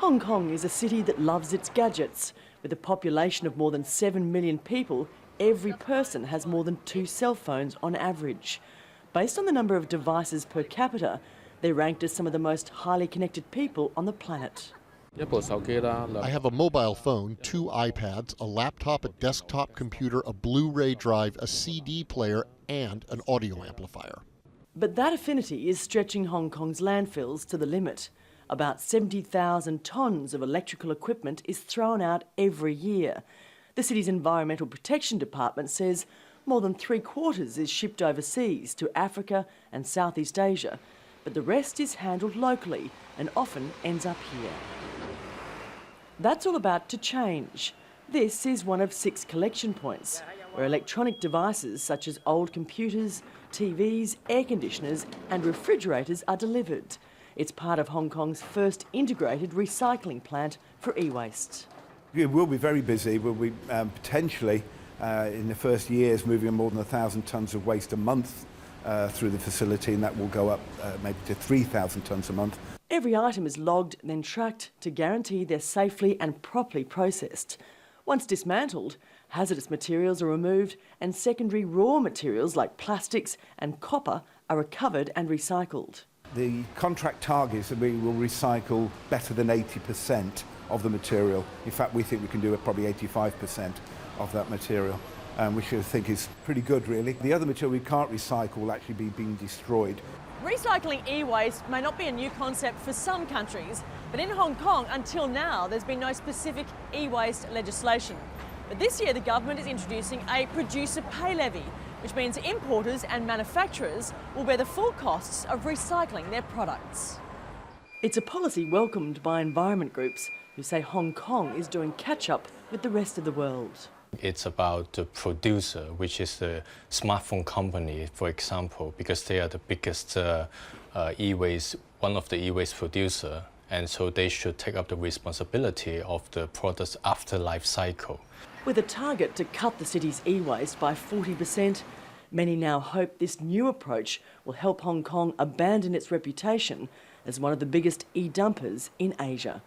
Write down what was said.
Hong Kong is a city that loves its gadgets. With a population of more than 7 million people, every person has more than 2 cell phones on average. Based on the number of devices per capita, they're ranked as some of the most highly connected people on the planet. I have a mobile phone, 2 iPads, a laptop, a desktop computer, a Blu-ray drive, a CD player, and an audio amplifier. But that affinity is stretching Hong Kong's landfills to the limit. About 70,000 tonnes of electrical equipment is thrown out every year. The city's Environmental Protection Department says more than 3/4 is shipped overseas to Africa and Southeast Asia, but the rest is handled locally and often ends up here. That's all about to change. This is one of 6 collection points where electronic devices such as old computers, TVs, air conditioners and refrigerators are delivered. It's part of Hong Kong's first integrated recycling plant for e-waste. It will be very busy. We'll be potentially, in the first years, moving more than 1,000 tonnes of waste a month through the facility, and that will go up maybe to 3,000 tonnes a month. Every item is logged, then tracked to guarantee they're safely and properly processed. Once dismantled, hazardous materials are removed and secondary raw materials like plastics and copper are recovered and recycled. The contract targets that we will recycle better than 80% of the material. In fact, we think we can do probably 85% of that material, which I think is pretty good, really. The other material we can't recycle will actually be being destroyed. Recycling e-waste may not be a new concept for some countries, but in Hong Kong, until now, there's been no specific e-waste legislation. But this year, the government is introducing a producer pay levy, which means importers and manufacturers will bear the full costs of recycling their products. It's a policy welcomed by environment groups who say Hong Kong is doing catch-up with the rest of the world. It's about the producer, which is the smartphone company, for example, because they are the biggest e-waste, one of the e-waste producer, and so they should take up the responsibility of the product's after life cycle. With a target to cut the city's e-waste by 40%, many now hope this new approach will help Hong Kong abandon its reputation as one of the biggest e-dumpers in Asia.